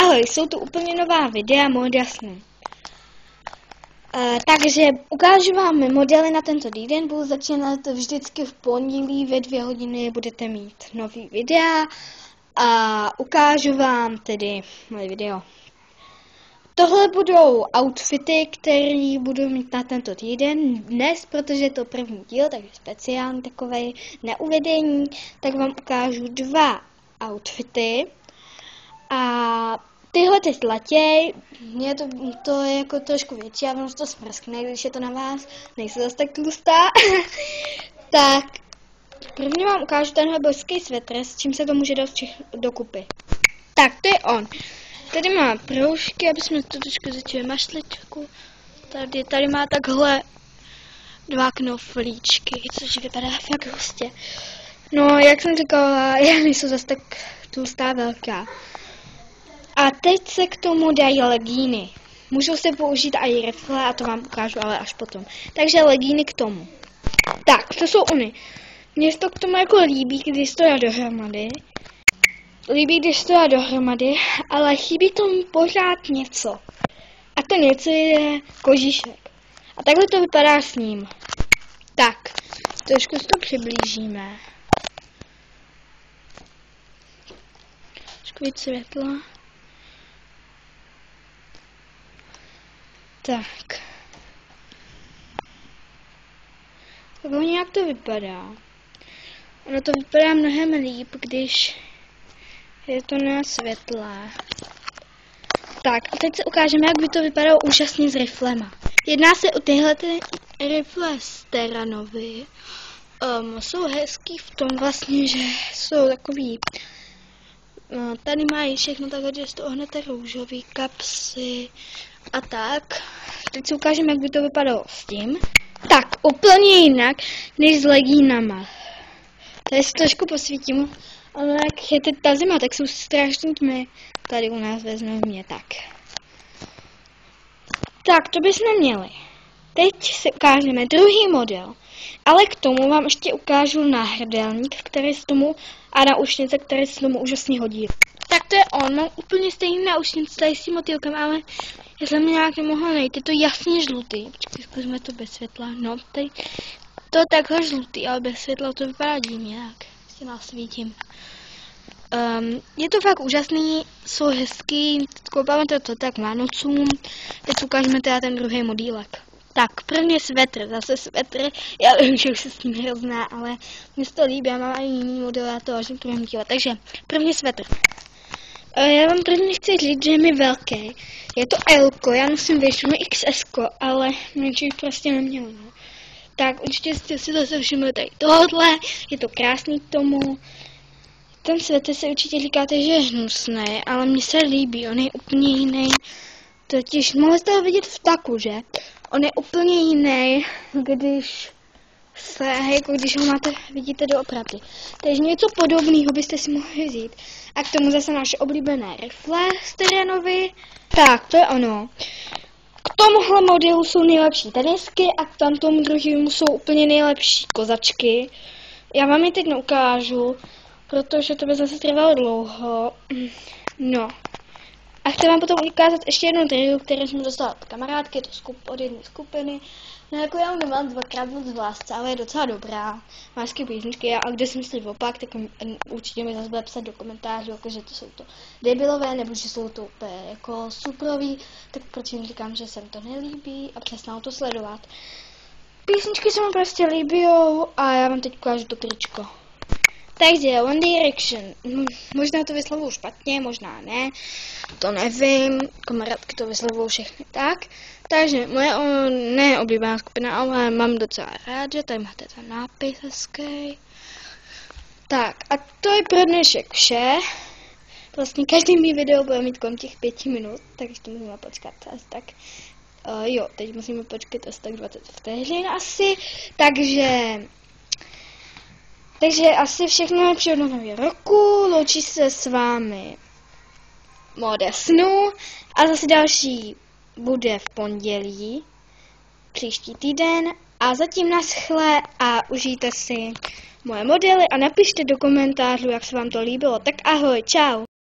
Ahoj, jsou tu úplně nová videa móda snů. Takže ukážu vám modely na tento týden, budu začínat vždycky v pondělí ve 2 hodiny, budete mít nový videa a ukážu vám tedy moje video. Tohle budou outfity, které budu mít na tento týden dnes, protože je to první díl, takže speciální takovej na uvedení, tak vám ukážu 2 outfity. A tyhle ty zlatěj, mě to je jako trošku větší, já vám to smrskne, když je to na vás, nejsem zase tak tlustá. Tak prvně vám ukážu tenhle božský svetr, s čím se to může dát dokupy. Tak to je on. Tady má proužky, aby jsme to trošku začali mašličku. Tady má takhle 2 knoflíčky, což vypadá fakt hustě. No, jak jsem říkala, já nejsem zase tak tlustá velká. A teď se k tomu dají legíny. Můžou se použít i rifle a to vám ukážu ale až potom. Takže legíny k tomu. Tak, to jsou ony. Mně se to k tomu jako líbí, když to dá dohromady. Ale chybí tomu pořád něco. A to něco je kožíšek. A takhle to vypadá s ním. Tak, trošku si to přiblížíme. Trošku víc světla. Tak. Tak nějak to vypadá. Ono to vypadá mnohem líp, když je to na světlé. Tak a teď se ukážeme, jak by to vypadalo úžasně s riflema. Jedná se o tyhle rifle z Terranovy. Jsou hezký v tom vlastně, že jsou takový. Tady mají všechno takhle, že z toho hnete růžový kapsy a tak. Teď si ukážeme, jak by to vypadalo s tím. Tak, úplně jinak, než s legínama. Tady si trošku posvítím. Ale jak je teď ta zima, tak jsou strašně tmy. Tady u nás vezmeme mě tak. Tak, to bychom měli. Teď si ukážeme druhý model. Ale k tomu vám ještě ukážu náhrdelník, který se tomu a náušnice, které se tomu úžasně hodí. Tak to je on, mám úplně stejný náušnice tady s tím motýlkem, ale já jsem nějak nemohla najít, je to jasně žlutý. Počkej, zkusíme to bez světla, no tady to je takhle žlutý, ale bez světla to vypadá divně, tak si nasvítím. Je to fakt úžasný, jsou hezký, koupáme to tak Vánocům, teď ukážeme teda ten druhý modílek. Tak, první svetr, zase svetr, já vím, že už se s ním hrozná, ale mně se to líbí, já mám i jiný model, já to až budeme dívat. Takže, první svetr. Já vám první chci říct, že je mi velký. Je to L-ko, já nosím většinu XS-ko, ale menší prostě neměl, no. Tak, určitě jste si to všimli tady tohle, je to krásný k tomu. Ten svetr se určitě říkáte, že je hnusný, ale mně se líbí, on je úplně jiný. Totiž, mohli jste ho vidět v taku, že? On je úplně jiný, když ho vidíte doopravdy. Takže něco podobného byste si mohli vzít. A k tomu zase naše oblíbené rifle z Terranovy. Tak, to je ono. K tomuhle modelu jsou nejlepší tenisky a k tamtomu druhému jsou úplně nejlepší kozačky. Já vám je teď neukážu, protože to by zase trvalo dlouho. No. A chci vám potom ukázat ještě jednu triu, kterou jsem dostala od kamarádky, je to od jedné skupiny. No jako já nemám 2krát moc v lásce, ale je docela dobrá. Má hezké písničky a když si myslí opak, tak určitě mi zase bude psat do komentářů, jako že to jsou to debilové, nebo že jsou to úplně jako suprový, tak proč jim říkám, že se mi to nelíbí a přesnou to sledovat. Písničky se mi prostě líbí a já vám teď ukážu to tričko. Takže One Direction, možná to vyslovuju špatně, možná ne, to nevím, kamarádky to vyslovuju všechny tak. Takže moje neoblíbená skupina, ale mám docela rád, že tady máte ten nápis hezký. Tak a to je pro dnešek vše. Vlastně každý mý video bude mít kolem těch 5 minut, takže to musíme počkat asi tak. Jo, teď musíme počkat asi tak 20 vteřin asi, takže asi všechno nejlepší od nového roku, loučí se s vámi Móda snů a zase další bude v pondělí, příští týden a zatím naschle a užijte si moje modely a napište do komentářů, jak se vám to líbilo. Tak ahoj, čau!